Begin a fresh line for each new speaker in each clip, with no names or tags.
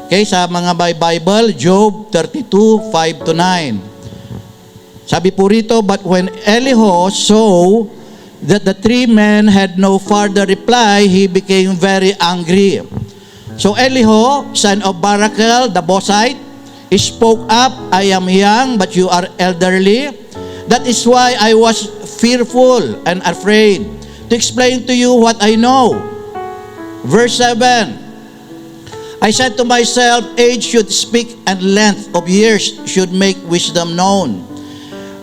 Okay, sa mga Bible, Job 32, 5 to 9. Sabi po rito, but when Elihu saw that the three men had no further reply, he became very angry. So Elihu, son of Barachel, the Bosite, spoke up, I am young, but you are elderly. That is why I was fearful and afraid to explain to you what I know. Verse 7, I said to myself, age should speak and length of years should make wisdom known.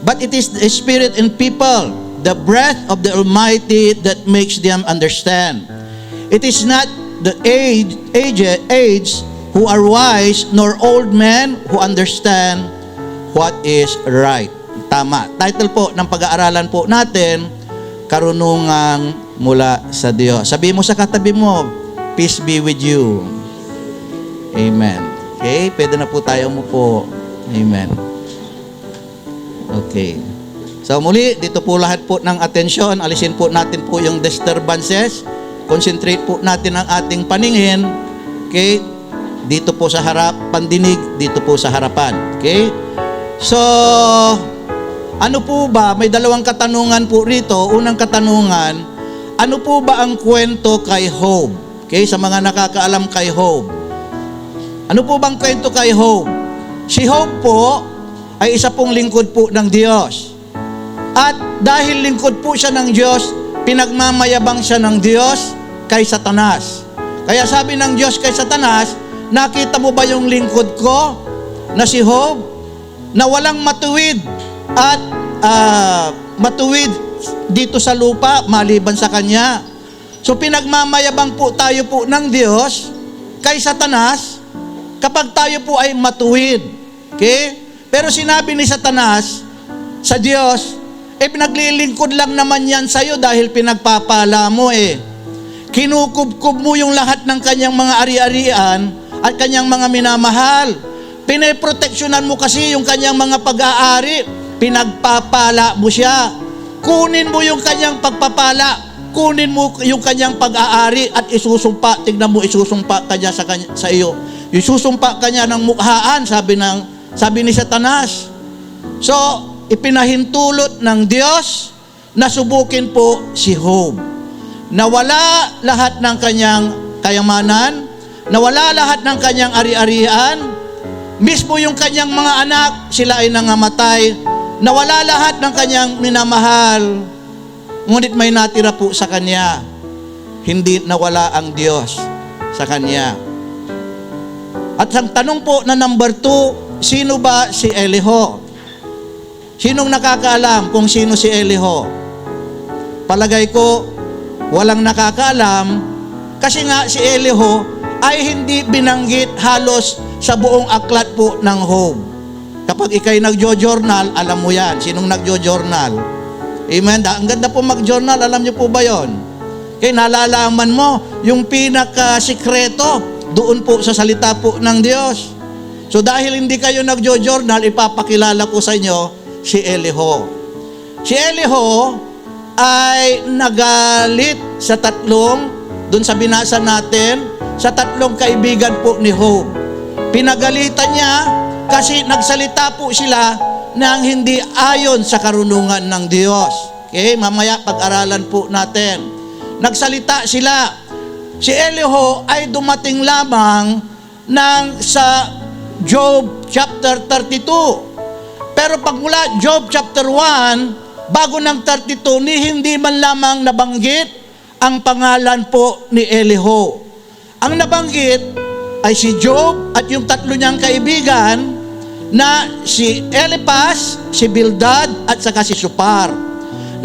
But it is the spirit in people, the breath of the Almighty that makes them understand. It is not the aged who are wise, nor old men who understand what is right. Tama. Title po ng pag-aaralan po natin, Karunungang mula sa Diyos. Sabi mo sa katabi mo, peace be with you. Amen. Okay, pwede na po tayo umupo. Amen. Okay. So muli, dito po lahat po ng atensyon. Alisin po natin po yung disturbances. Concentrate po natin ang ating paningin. Okay? Dito po sa harap, pandinig, dito po sa harapan. Okay? So, ano po ba? May dalawang katanungan po rito. Unang katanungan, ano po ba ang kwento kay Job? Okay? Sa mga nakakaalam kay Job. Ano po bang kwento kay Job? Si Job po ay isa pong lingkod po ng Diyos. At dahil lingkod po siya ng Diyos, pinagmamayabang siya ng Diyos kay Satanas. Kaya sabi ng Diyos kay Satanas, nakita mo ba yung lingkod ko na si Job? Na walang matuwid at matuwid dito sa lupa maliban sa kanya. So pinagmamayabang po tayo po ng Diyos kay Satanas kapag tayo po ay matuwid. Okay? Pero sinabi ni Satanas sa Diyos, pinaglilingkod lang naman yan sa'yo dahil pinagpapala mo Kinukubkub mo yung lahat ng kanyang mga ari-arian at kanyang mga minamahal. Pinaproteksyonan mo kasi yung kanyang mga pag-aari. Pinagpapala mo siya. Kunin mo yung kanyang pagpapala. Kunin mo yung kanyang pag-aari at isusumpa. Tignan mo, isusumpa kanya sa iyo. Isusumpa kanya ng mukhaan, sabi ni Satanas. So, ipinahintulot ng Diyos na subukin po si Job. Nawala lahat ng kanyang kayamanan, nawala lahat ng kanyang ari-arian, mismo yung kanyang mga anak, sila ay nangamatay, nawala lahat ng kanyang minamahal, ngunit may natira po sa kanya, hindi nawala ang Diyos sa kanya. At ang tanong po na number 2, sino ba si Elihu? Sinong nakakaalam kung sino si Elihu? Palagay ko, walang nakakaalam kasi nga si Elihu ay hindi binanggit halos sa buong aklat po ng Job. Kapag ikay nagjo-journal, alam mo yan. Sinong nagjo-journal? Amen? Ang ganda po mag-journal, alam niyo po ba yon? Kaya nalalaman mo yung pinaka-sikreto doon po sa salita po ng Diyos. So dahil hindi kayo nagjo-journal, ipapakilala ko sa inyo si Elihu. Si Elihu ay nagalit sa doon sa binasa natin, sa tatlong kaibigan po ni Job. Pinagalitan niya kasi nagsalita po sila ng hindi ayon sa karunungan ng Diyos. Okay, mamaya pag-aralan po natin. Nagsalita sila. Si Elihu ay dumating lamang sa Job chapter 32. Pero pag mula Job chapter 1, bago ng 32, hindi man lamang nabanggit ang pangalan po ni Elihu. Ang nabanggit ay si Job at yung tatlo niyang kaibigan na si Eliphaz, si Bildad at saka si Zophar.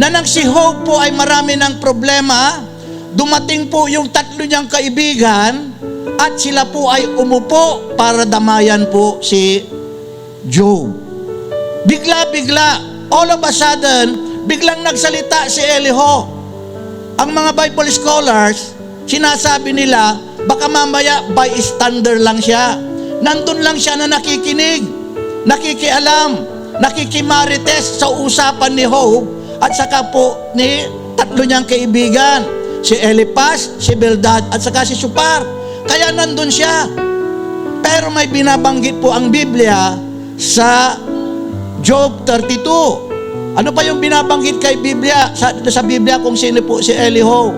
Na nang si Job po ay marami ng problema, dumating po yung tatlo niyang kaibigan at sila po ay umupo para damayan po si Job. Bigla-bigla, all of a sudden, biglang nagsalita si Elihu. Ang mga Bible scholars, sinasabi nila, baka mamaya bystander lang siya. Nandun lang siya na nakikinig, nakikialam, nakikimarites sa usapan ni Job at saka po ni tatlo niyang kaibigan, si Eliphaz, si Bildad at saka si Zophar. Kaya nandun siya. Pero may binabanggit po ang Biblia sa Job 32. Ano pa yung binabanggit kay Biblia? Sa Biblia kung sino po si Elihu.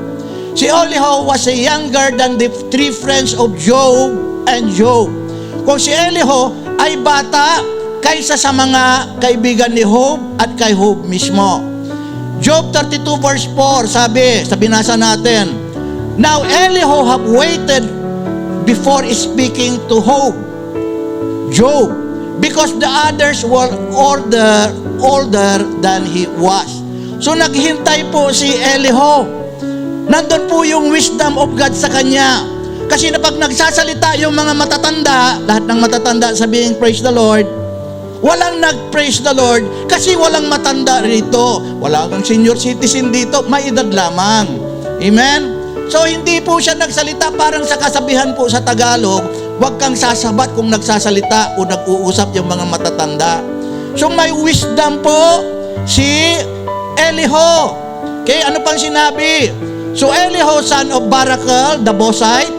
Si Elihu was a younger than the three friends of Job and Job. Kung si Elihu ay bata kaysa sa mga kaibigan ni Job at kay Job mismo. Job 32 verse 4, sabi, sa binasa natin, Now Elihu have waited before speaking to Job, because the others were older than he was. So naghintay po si Elihu. Nandun po yung wisdom of God sa kanya. Kasi na pag nagsasalita yung mga matatanda, lahat ng matatanda sabihin, praise the Lord, walang nag-praise the Lord kasi walang matanda rito. Wala kang senior citizen dito, may edad lamang. Amen? So hindi po siya nagsalita parang sa kasabihan po sa Tagalog, huwag kang sasabat kung nagsasalita o nag-uusap yung mga matatanda. So may wisdom po si Elihu. Okay, ano pang sinabi? So Elihu, son of Barachel, the Bosite,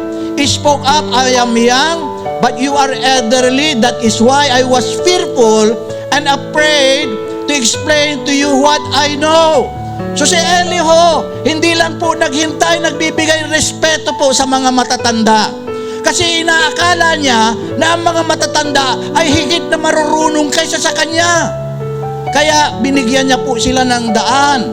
spoke up, I am young, but you are elderly. That is why I was fearful and afraid to explain to you what I know. So si Elihu, hindi lang po naghintay, nagbibigay respeto po sa mga matatanda. Kasi inaakala niya na ang mga matatanda ay higit na marurunong kaysa sa kanya. Kaya binigyan niya po sila ng daan.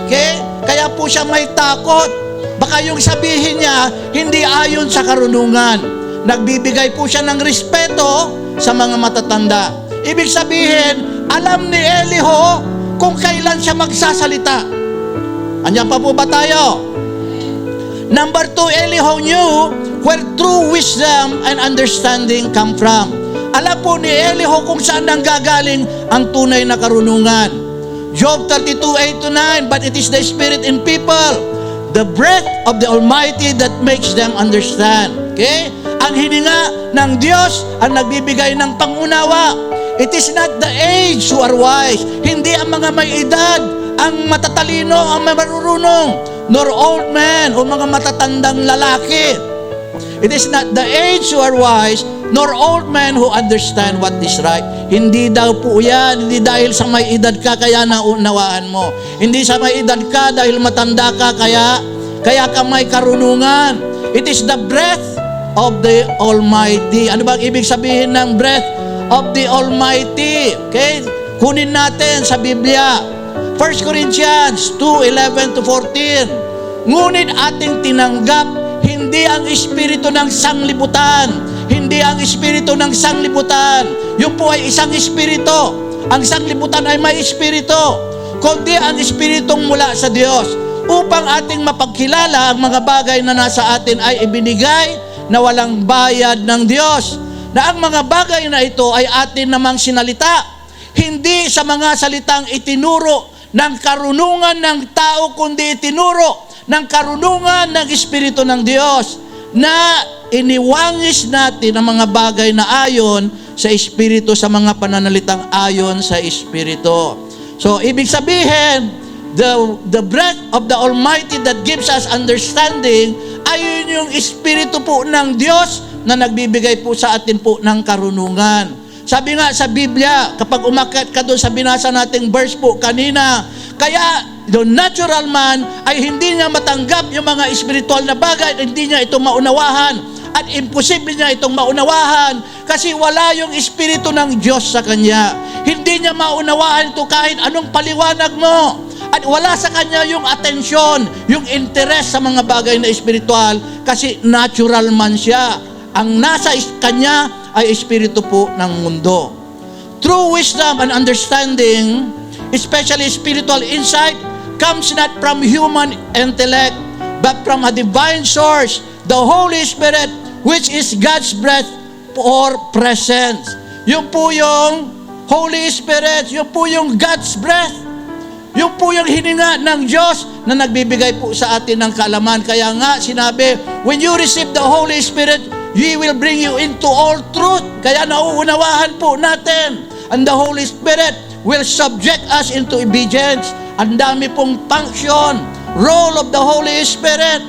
Okay? Kaya po siya may takot. Baka yung sabihin niya, hindi ayon sa karunungan. Nagbibigay po siya ng respeto sa mga matatanda. Ibig sabihin, alam ni Elihu kung kailan siya magsasalita. Andiyan pa po ba tayo? Number 2, Elihu knew where true wisdom and understanding come from. Alam po ni Elihu kung saan nanggagaling ang tunay na karunungan. Job 32:8-9, but it is the spirit in people, the breath of the Almighty that makes them understand. Okay? Ang hininga ng Diyos ang nagbibigay ng pangunawa. It is not the age who are wise. Hindi ang mga may edad, ang matatalino, ang marurunong, nor old men o mga matatandang lalaki. It is not the age who are wise, nor old men who understand what is right. Hindi daw po yan, hindi dahil sa may edad ka kaya naunawaan mo. Hindi sa may edad ka dahil matanda ka kaya ka may karunungan. It is the breath of the Almighty. Ano bang ibig sabihin ng breath of the Almighty? Okay? Kunin natin sa Biblia. 1 Corinthians 2:11-14. Ngunit ating tinanggap hindi ang espiritu ng sanglibutan. Hindi ang espiritu ng sanglibutan. Yun po ay isang espiritu. Ang sanglibutan ay may espiritu. Kundi ang espiritong mula sa Diyos. Upang ating mapagkilala ang mga bagay na nasa atin ay ibinigay na walang bayad ng Diyos. Na ang mga bagay na ito ay atin namang sinalita. Hindi sa mga salitang itinuro ng karunungan ng tao, kundi itinuro ng karunungan ng Espiritu ng Diyos na iniwangis natin ang mga bagay na ayon sa Espiritu sa mga pananalitang ayon sa Espiritu. So, ibig sabihin, the breath of the Almighty that gives us understanding, ayon yung Espiritu po ng Diyos na nagbibigay po sa atin po ng karunungan. Sabi nga sa Biblia, kapag umakyat ka doon sa binasa nating verse po kanina, kaya the natural man ay hindi niya matanggap yung mga espiritual na bagay, hindi niya ito maunawahan. At imposible niya itong maunawahan kasi wala yung espiritu ng Diyos sa kanya. Hindi niya maunawahan ito kahit anong paliwanag mo. At wala sa kanya yung atensyon, yung interest sa mga bagay na espiritual kasi natural man siya. Ang nasa kanya ay espiritu po ng mundo. True wisdom and understanding, especially spiritual insight, comes not from human intellect, but from a divine source, the Holy Spirit, which is God's breath or presence. Yun po yung Holy Spirit, yun po yung God's breath. Yun po yung hininga ng Diyos na nagbibigay po sa atin ng kaalaman. Kaya nga sinabi, when you receive the Holy Spirit, He will bring you into all truth. Kaya nauunawahan po natin. And the Holy Spirit will subject us into obedience. Ang dami pong function, role of the Holy Spirit.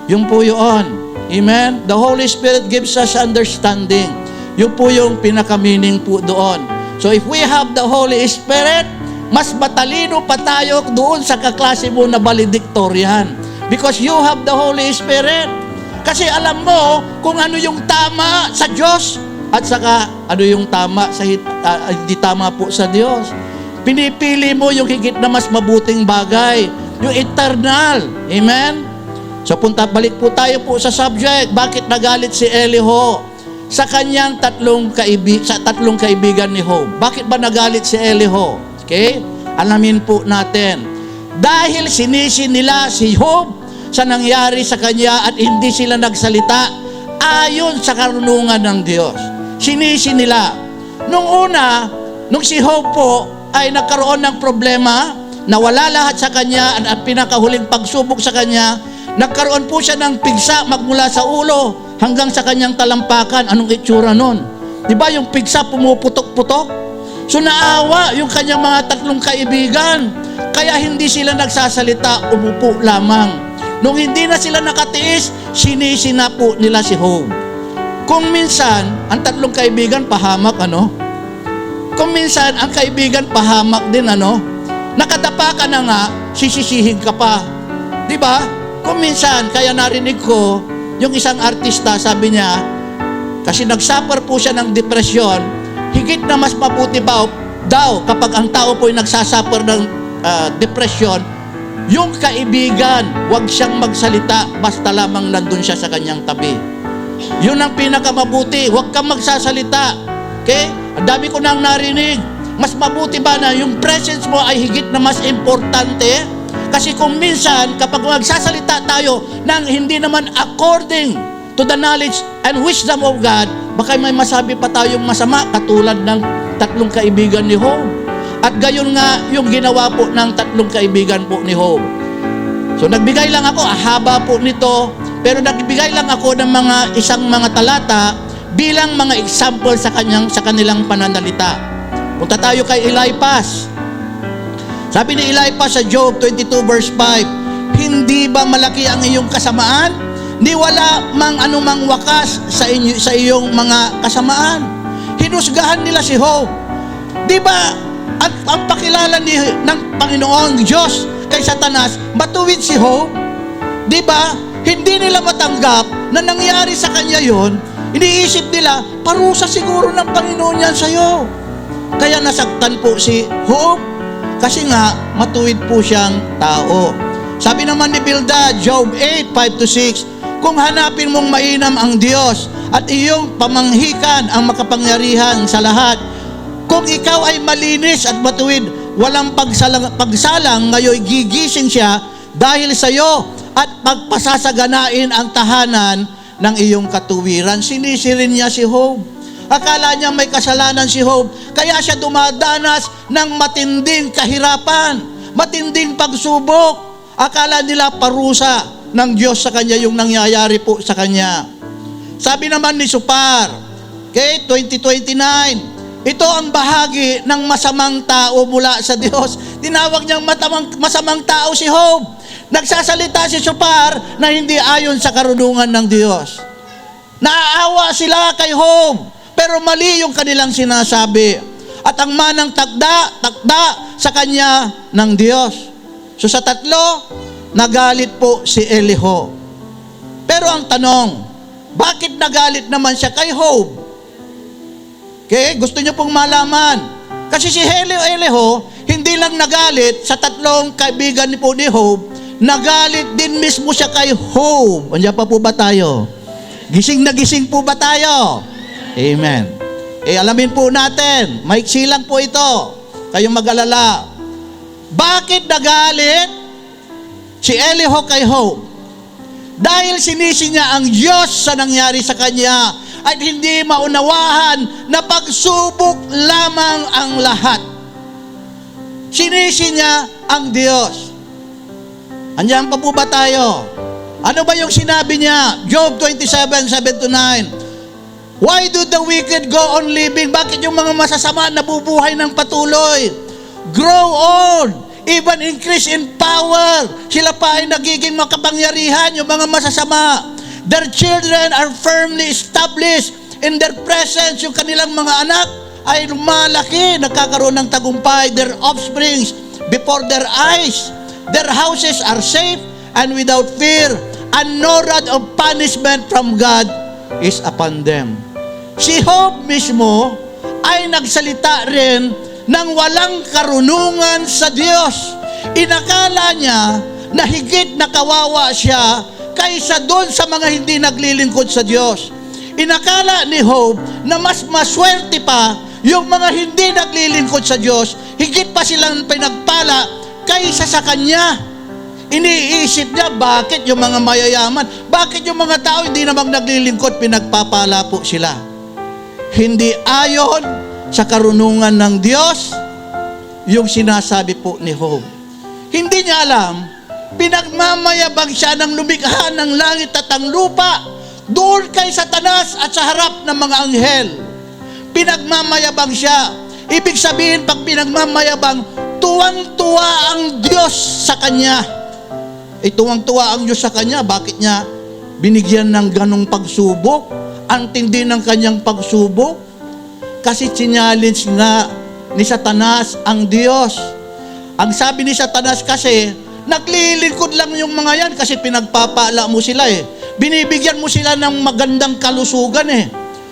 Yung po yun. Amen? The Holy Spirit gives us understanding. Yun po yung pinaka-meaning po doon. So if we have the Holy Spirit, mas matalino pa tayo doon sa kaklase mo na valedictorian. Because you have the Holy Spirit. Kasi alam mo kung ano yung tama sa Diyos at saka ano yung tama sa hindi tama po sa Diyos. Pinipili mo yung higit na mas mabuting bagay, yung eternal. Amen? So balik po tayo po sa subject. Bakit nagalit si Elihu sa kanyang tatlong kaibigan ni Job? Bakit ba nagalit si Elihu? Okay? Alamin po natin. Dahil sinisi nila si Job sa nangyari sa kanya at hindi sila nagsalita ayon sa karunungan ng Diyos. Sinisi nila. Nung si Job po ay nagkaroon ng problema, nawala lahat sa kanya at pinakahuling pagsubok sa kanya, nagkaroon po siya ng pigsa magmula sa ulo hanggang sa kanyang talampakan. Anong itsura nun? Di ba yung pigsa pumuputok-putok? So naawa yung kanyang mga tatlong kaibigan. Kaya hindi sila nagsasalita, umupo lamang. Nung hindi na sila nakatiis, sinisi na po nila si Job. Kung minsan, ang tatlong kaibigan pahamak, Kung minsan, ang kaibigan pahamak din, nakadapa ka na nga, sisisihin ka pa. Di ba? Kung minsan, kaya narinig ko, yung isang artista, sabi niya, kasi nagsuffer po siya ng depresyon, higit na mas mabuti ba daw kapag ang tao po ay nagsasuffer ng depression, yung kaibigan, huwag siyang magsalita, basta lamang nandun siya sa kanyang tabi. Yun ang pinakamabuti, huwag kang magsasalita. Okay? Ang dami ko nang narinig. Mas mabuti ba na yung presence mo ay higit na mas importante? Kasi kung minsan, kapag magsasalita tayo ng hindi naman according to the knowledge and wisdom of God, baka may masabi pa tayong masama katulad ng tatlong kaibigan ni Job. At gayon nga yung ginawa po ng tatlong kaibigan po ni Job. So nagbigay lang ako, haba po nito, pero nagbigay lang ako ng isang mga talata bilang mga example sa kanilang pananalita. Punta tayo kay Eliphaz. Sabi ni Eliphaz sa Job 22 verse 5, hindi ba malaki ang iyong kasamaan? Ni wala mang anumang wakas sa iyong mga kasamaan. Hinusgahan nila si Job. Di ba ang pakilala ng Panginoong Diyos kay Satanas, matuwid si Job? Di ba? Hindi nila matanggap na nangyari sa kanya yon. Iniisip nila, parusa siguro ng Panginoon yan sa'yo. Kaya nasaktan po si Job kasi nga matuwid po siyang tao. Sabi naman ni Bildad, Job 8:5-6, kung hanapin mong mainam ang Diyos at iyong pamanghikan ang makapangyarihan sa lahat, kung ikaw ay malinis at matuwid, walang pagsalang, ngayon gigising siya dahil sa iyo at pagpasasaganain ang tahanan ng iyong katuwiran. Sinisi rin niya si Job. Akala niya may kasalanan si Job, kaya siya dumadanas ng matinding kahirapan, matinding pagsubok. Akala nila parusa ng Diyos sa kanya yung nangyayari po sa kanya. Sabi naman ni Supar, okay, 2029, ito ang bahagi ng masamang tao mula sa Diyos. Tinawag niyang masamang tao si Job. Nagsasalita si Supar na hindi ayon sa karunungan ng Diyos. Naaawa sila kay Job, pero mali yung kanilang sinasabi. At ang manang takda sa kanya ng Diyos. So sa tatlo, nagalit po si Elihu. Pero ang tanong, bakit nagalit naman siya kay Job? Okay, gusto niyo pong malaman. Kasi si Elihu, hindi lang nagalit sa tatlong kaibigan ni Job, nagalit din mismo siya kay Job. Andiyan pa po ba tayo? Gising na gising po ba tayo? Amen. Alamin po natin, maiksi lang po ito. Kayong mag-alala. Bakit nagalit si Elihu kay Job? Dahil sinisi niya ang Diyos sa nangyari sa kanya at hindi maunawahan na pagsubok lamang ang lahat. Sinisi niya ang Diyos. Andiyan pa po ba tayo? Ano ba yung sinabi niya? Job 27:7-9. Why do the wicked go on living? Bakit yung mga masasama nabubuhay ng patuloy? Grow old, even increase in power. Sila pa ay nagiging makapangyarihan, yung mga masasama. Their children are firmly established in their presence. Yung kanilang mga anak ay lumalaki, nagkakaroon ng tagumpay. Their offsprings before their eyes. Their houses are safe and without fear, and no rod of punishment from God is upon them. Si Job mismo ay nagsalita rin ng walang karunungan sa Diyos. Inakala niya na higit na kawawa siya kaysa doon sa mga hindi naglilingkod sa Diyos. Inakala ni Job na mas maswerte pa yung mga hindi naglilingkod sa Diyos, higit pa silang pinagpala kaysa sa kanya. Iniisip niya, bakit yung mga mayayaman, bakit yung mga tao hindi namang naglilingkod, pinagpapala po sila. Hindi ayon sa karunungan ng Diyos yung sinasabi po ni Job. Hindi niya alam, pinagmamayabang siya ng lumikha ng langit at ang lupa doon kay Satanas at sa harap ng mga anghel. Pinagmamayabang siya. Ibig sabihin, pag pinagmamayabang, tuwang-tuwa ang Diyos sa kanya. Tuwang-tuwa ang Diyos sa kanya. Bakit niya binigyan ng ganong pagsubok? Ang tindi ng kanyang pagsubok? Kasi challenge nga ni Satanas ang Diyos. Ang sabi ni Satanas kasi, naglilingkod lang yung mga yan kasi pinagpapala mo sila eh. Binibigyan mo sila ng magandang kalusugan eh.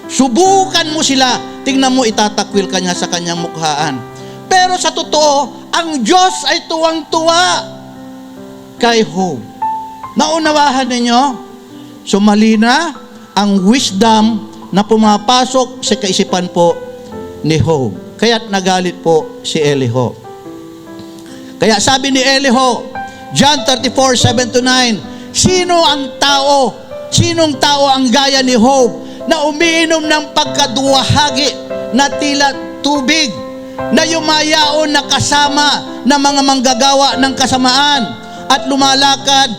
Subukan mo sila, tingnan mo, itatakwil ka niya sa kanyang mukhaan. Pero sa totoo, ang Diyos ay tuwang-tuwa kay Job. Naunawahan ninyo? So mali na ang wisdom na pumapasok sa kaisipan po ni Job. Kaya't nagalit po si Elihu. Kaya sabi ni Elihu, John 34:7-9, sinong tao ang gaya ni Job na umiinom ng pagkaduwahagi na tila tubig, na yumayaon na kasama ng mga manggagawa ng kasamaan at lumalakad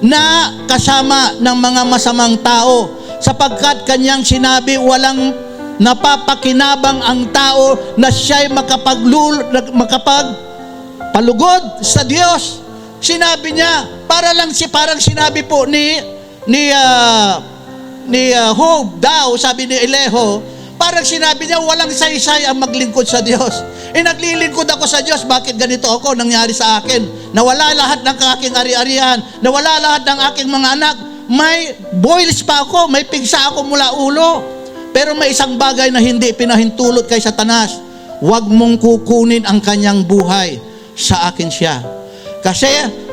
na kasama ng mga masamang tao, sapagkat kanyang sinabi, walang napapakinabang ang tao na siya'y makapagpalugod sa Diyos. Sinabi niya, parang sinabi po ni Job daw, sabi ni Elihu, parang sinabi niya, walang saysay ang maglingkod sa Diyos. Naglilingkod ako sa Diyos, bakit ganito ako nangyari sa akin? Nawala lahat ng aking ari-arian, nawala lahat ng aking mga anak, may boils pa ako, may pigsa ako mula ulo. Pero may isang bagay na hindi pinahintulot kay Satanas, huwag mong kukunin ang kanyang buhay, sa akin siya. Kasi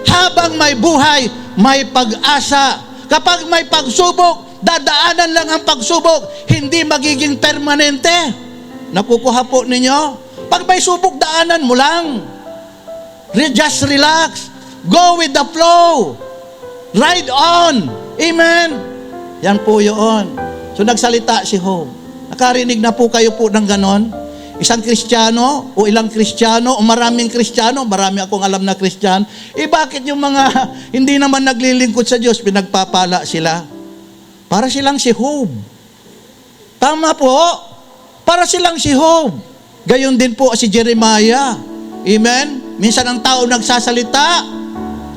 habang may buhay, may pag-asa. Kapag may pagsubok, dadaanan lang ang pagsubok, hindi magiging permanente. Nakukuha po ninyo? Pag may subok, daanan mo lang. Just relax. Go with the flow. Ride on. Amen? Yan po yun. So nagsalita si Job. Nakarinig na po kayo po ng ganon? Isang Kristiyano o ilang Kristiyano o maraming Kristiyano, marami akong alam na Kristiyano, bakit yung mga hindi naman naglilingkod sa Diyos, pinagpapala sila? Para silang si Job. Tama po. Para silang si Job. Gayon din po si Jeremiah. Amen? Minsan ang tao nagsasalita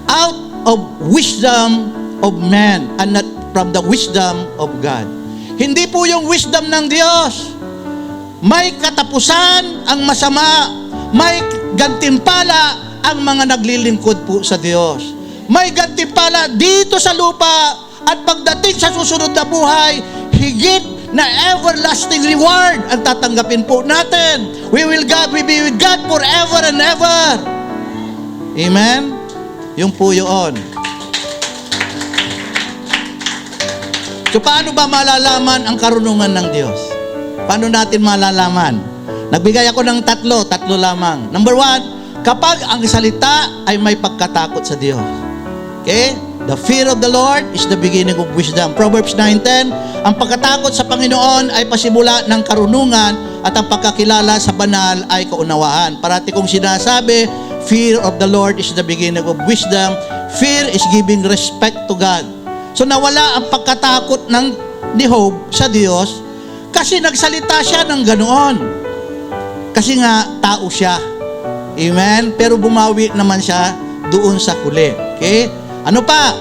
out of wisdom of man and not from the wisdom of God. Hindi po yung wisdom ng Diyos. May katapusan ang masama. May gantimpala ang mga naglilingkod po sa Diyos. May gantimpala dito sa lupa at pagdating sa susunod na buhay, higit na everlasting reward ang tatanggapin po natin. We be with God forever and ever. Amen? Yung po yun. So paano ba malalaman ang karunungan ng Diyos? Paano natin malalaman? Nagbigay ako ng tatlo lamang. Number 1, kapag ang salita ay may pagkatakot sa Diyos. Okay? The fear of the Lord is the beginning of wisdom. Proverbs 9:10, ang pagkatakot sa Panginoon ay pasimula ng karunungan at ang pagkakilala sa banal ay kaunawaan. Parati kong sinasabi, fear of the Lord is the beginning of wisdom. Fear is giving respect to God. So nawala ang pagkatakot ni Job sa Diyos kasi nagsalita siya ng ganoon. Kasi nga, tao siya. Amen? Pero bumawi naman siya doon sa huli. Okay? Ano pa?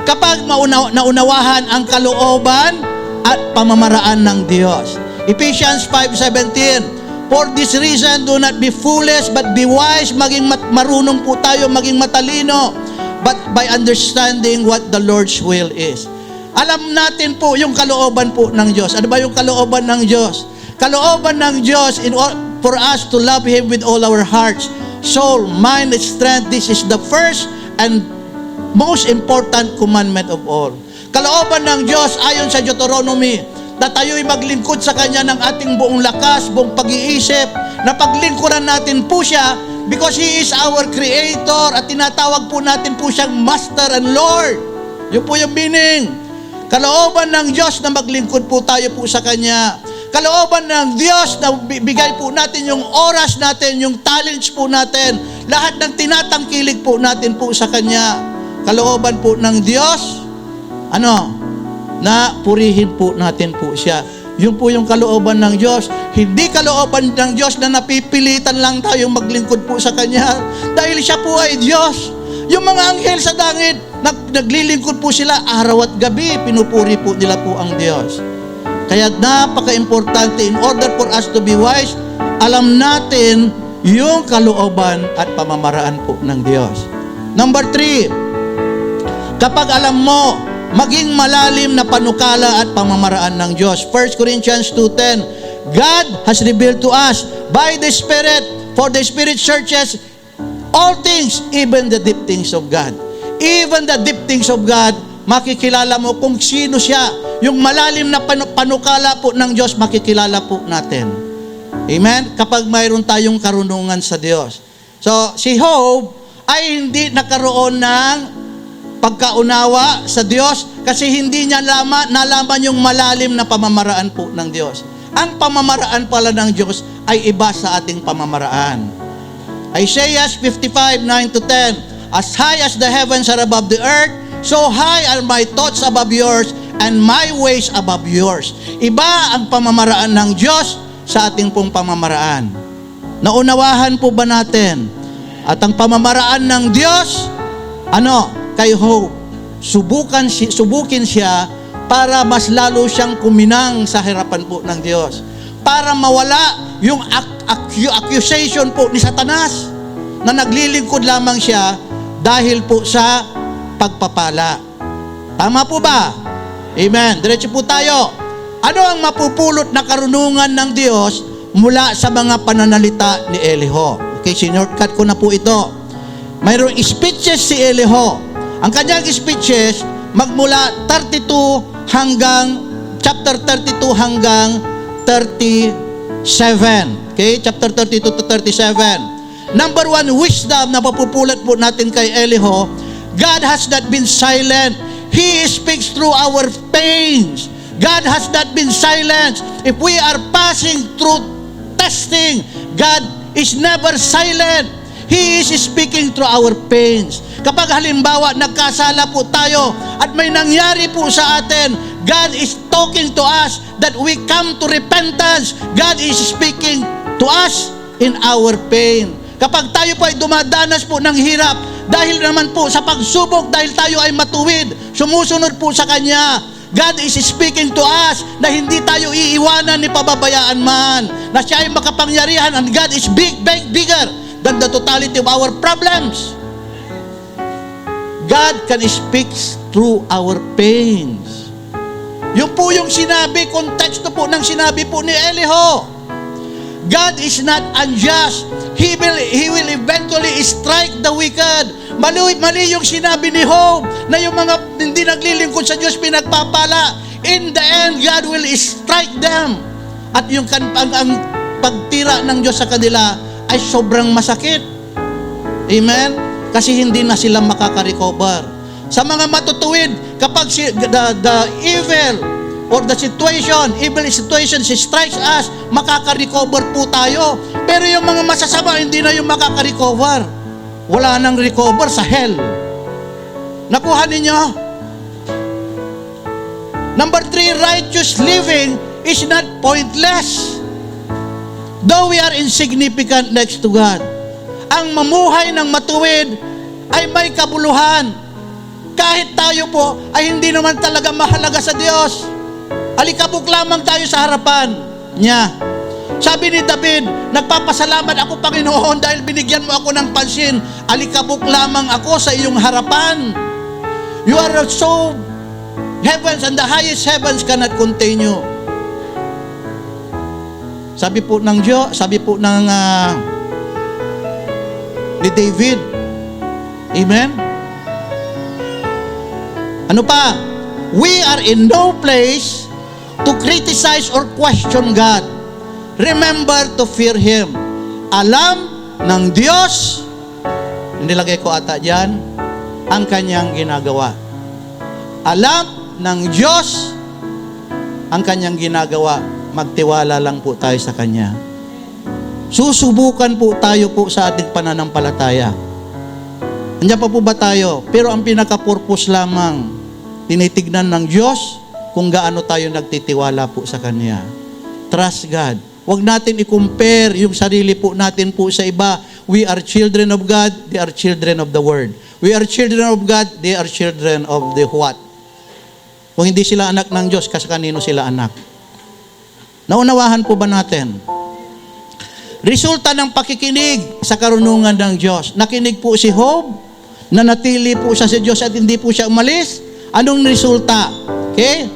kapag naunawahan ang kalooban at pamamaraan ng Diyos. Ephesians 5:17, for this reason, do not be foolish, but be wise. Maging marunong po tayo, maging matalino, but by understanding what the Lord's will is. Alam natin po yung kalooban po ng Diyos. Ano ba yung kalooban ng Diyos? Kalooban ng Diyos for us to love Him with all our hearts, soul, mind, and strength. This is the first and most important commandment of all. Kalooban ng Diyos ayon sa Deuteronomy, na tayo'y maglingkod sa Kanya ng ating buong lakas, buong pag-iisip, na paglingkuran natin po siya because He is our Creator at tinatawag po natin po siyang Master and Lord. Yun po yung meaning. Kalooban ng Diyos na maglingkod po tayo po sa Kanya. Kalooban ng Diyos na bigay po natin yung oras natin, yung talents po natin, lahat ng tinatangkilik po natin po sa Kanya. Kalooban po ng Diyos, na purihin po natin po siya. Yun po yung kalooban ng Diyos. Hindi kalooban ng Diyos na napipilitan lang tayong maglingkod po sa Kanya. Dahil siya po ay Diyos. Yung mga anghel sa langit, naglilingkod po sila araw at gabi. Pinupuri po nila po ang Diyos. Kaya napaka-importante, in order for us to be wise, alam natin yung kalooban at pamamaraan po ng Diyos. Number 3, kapag alam mo, maging malalim na panukala at pamamaraan ng Diyos. 1 Corinthians 2:10, God has revealed to us by the Spirit, for the Spirit searches all things, even the deep things of God. Even the deep things of God, makikilala mo kung sino siya. Yung malalim na panukala po ng Diyos, makikilala po natin. Amen? Kapag mayroon tayong karunungan sa Diyos. So, si Job ay hindi nakaroon ng pagkaunawa sa Diyos kasi hindi niya nalaman yung malalim na pamamaraan po ng Diyos. Ang pamamaraan pala ng Diyos ay iba sa ating pamamaraan. Isaiah 55:9-10, as high as the heavens are above the earth, so high are my thoughts above yours, and my ways above yours. Iba ang pamamaraan ng Diyos sa ating pong pamamaraan. Naunawahan po ba natin? At ang pamamaraan ng Diyos, kay Job, subukin siya para mas lalo siyang kuminang sa harapan po ng Diyos. Para mawala yung accusation po ni Satanas na naglilingkod lamang siya dahil po sa pagpapala. Tama po ba? Amen. Diretso po tayo. Ano ang mapupulot na karunungan ng Diyos mula sa mga pananalita ni Eliho? Okay, sinurtcut ko na po ito. Mayroong speeches si Eliho. Ang kanyang speeches, magmula 32 hanggang, chapter 32 hanggang 37. Okay, chapter 32 to 37. Number 1, wisdom na mapupulot po natin kay Eliho. God has not been silent. He speaks through our pains. God has not been silent. If we are passing through testing, God is never silent. He is speaking through our pains. Kapag halimbawa nagkasala po tayo at may nangyari po sa atin, God is talking to us that we come to repentance. God is speaking to us in our pain. Kapag tayo po ay dumadanas po ng hirap, dahil naman po sa pagsubok, dahil tayo ay matuwid, sumusunod po sa Kanya, God is speaking to us na hindi tayo iiwanan ni pababayaan man, na siya ay makapangyarihan, and God is bigger than the totality of our problems. God can speak through our pains. Yun po yung sinabi, konteksto po ng sinabi po ni Eliho. God is not unjust. He will eventually strike the wicked. Mali yung sinabi ni Job na yung mga hindi naglilingkod sa Diyos pinagpapala. In the end, God will strike them. At yung ang pagtira ng Diyos sa kanila ay sobrang masakit. Amen? Kasi hindi na sila makaka-recover. Sa mga matutuwid, kapag the evil or the evil situation strikes us, makaka-recover po tayo. Pero yung mga masasama, hindi na yung makaka-recover. Wala nang recover sa hell. Nakuha ninyo? Number 3, righteous living is not pointless. Though we are insignificant next to God. Ang mamuhay ng matuwid ay may kabuluhan. Kahit tayo po ay hindi naman talaga mahalaga sa Diyos. Alikabok lamang tayo sa harapan niya. Sabi ni David, nagpapasalamat ako, Panginoon, dahil binigyan mo ako ng pansin. Alikabok lamang ako sa iyong harapan. You are so heavens, and the highest heavens cannot contain you. Sabi po ng Diyos, sabi po ng ni David. Amen? Ano pa? We are in no place to criticize or question God. Remember to fear Him. Alam ng Diyos, nilagay ko ata dyan, ang kanyang ginagawa. Alam ng Diyos ang kanyang ginagawa. Magtiwala lang po tayo sa Kanya. Susubukan po tayo po sa ating pananampalataya. Andiyan pa po ba tayo? Pero ang pinaka-purpose lamang, tinitignan ng Diyos kung gaano tayo nagtitiwala po sa Kanya. Trust God. Huwag natin i-compare yung sarili po natin po sa iba. We are children of God, they are children of the Word. We are children of God, they are children of the what? Kung hindi sila anak ng Diyos, kasi kanino sila anak? Naunawahan po ba natin? Resulta ng pakikinig sa karunungan ng Diyos. Nakinig po si Job, nanatili po siya sa Diyos at hindi po siya umalis. Anong resulta? Okay?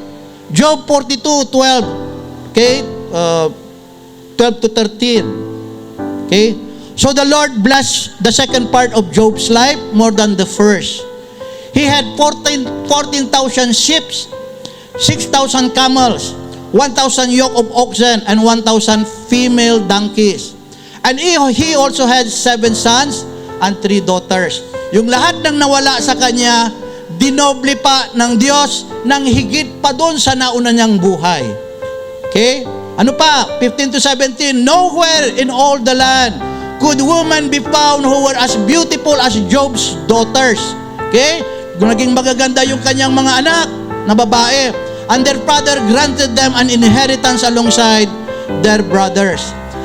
Job 42:12. Okay? 12 to 13. Okay? So the Lord blessed the second part of Job's life more than the first. He had 14,000 sheep, 6,000 camels, 1,000 yoke of oxen, and 1,000 female donkeys. And he also had 7 sons and 3 daughters. Yung lahat ng nawala sa kanya, dinoble pa ng Diyos ng higit pa doon sa nauna niyang buhay. Okay? Ano pa? 15 to 17, nowhere in all the land could women be found who were as beautiful as Job's daughters. Okay? Naging magaganda yung kanyang mga anak na babae. And their father granted them an inheritance alongside their brothers.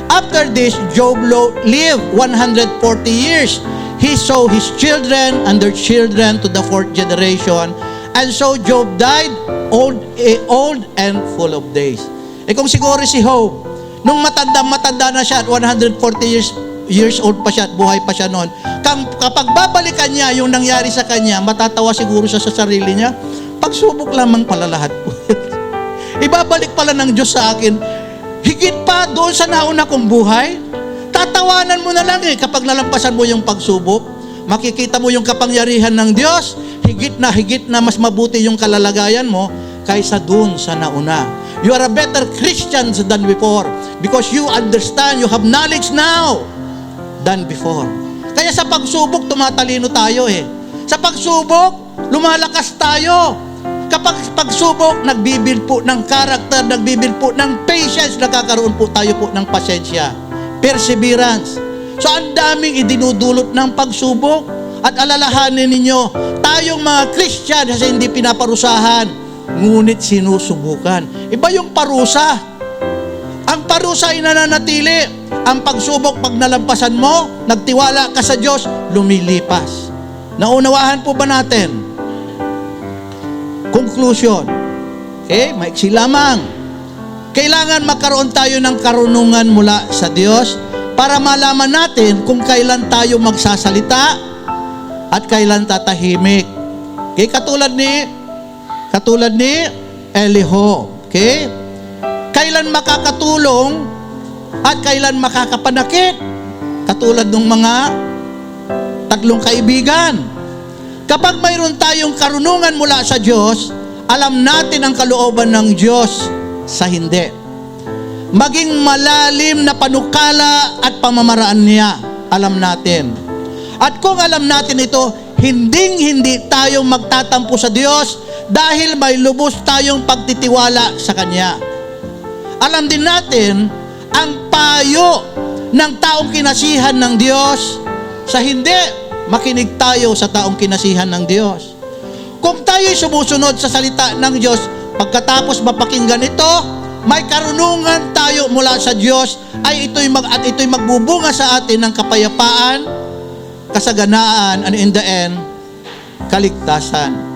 After this, Job lived 140 years. He saw his children and their children to the 4th generation. And so Job died old and full of days. Kung siguro si Job, nung matanda na siya at 140 years old pa siya at buhay pa siya noon, kapag babalikan niya yung nangyari sa kanya, matatawa siguro siya sa sarili niya. Pagsubok lamang pala lahat po. Ibabalik pala ng Diyos sa akin, higit pa doon sa nauna kong buhay. Tatawanan mo na lang kapag nalampasan mo yung pagsubok. Makikita mo yung kapangyarihan ng Diyos, higit na mas mabuti yung kalalagayan mo kaysa doon sa nauna. You are a better Christian than before because you understand, you have knowledge now than before. Kaya sa pagsubok, tumatalino tayo Sa pagsubok, lumalakas tayo. Kapag pagsubok, nagbibuild po ng character, nagbibuild po ng patience, nagkakaroon po tayo po ng pasensya, perseverance. So, ang daming idinudulot ng pagsubok. At alalahanin ninyo, tayong mga Christian, kasi hindi pinaparusahan, ngunit sinusubukan. Iba yung parusa. Ang parusa ay nananatili. Ang pagsubok, pag nalampasan mo, nagtiwala ka sa Diyos, lumilipas. Naunawahan po ba natin? Conclusion. Okay, maiksi lamang. Kailangan magkaroon tayo ng karunungan mula sa Diyos para malaman natin kung kailan tayo magsasalita at kailan tatahimik. Okay, katulad ni Eliho. Okay? Kailan makakatulong at kailan makakapanakit. Katulad ng mga tatlong kaibigan. Kapag mayroon tayong karunungan mula sa Diyos, alam natin ang kalooban ng Diyos sa hindi. Maging malalim na panukala at pamamaraan niya, alam natin. At kung alam natin ito, hindi tayo magtatampo sa Diyos dahil may lubos tayong pagtitiwala sa Kanya. Alam din natin ang payo ng taong kinasihan ng Diyos sa hindi, makinig tayo sa taong kinasihan ng Diyos. Kung tayo'y sumusunod sa salita ng Diyos, pagkatapos mapakinggan ito, may karunungan tayo mula sa Diyos, ay ito'y magbubunga sa atin ng kapayapaan, kasaganaan, and in the end, kaligtasan.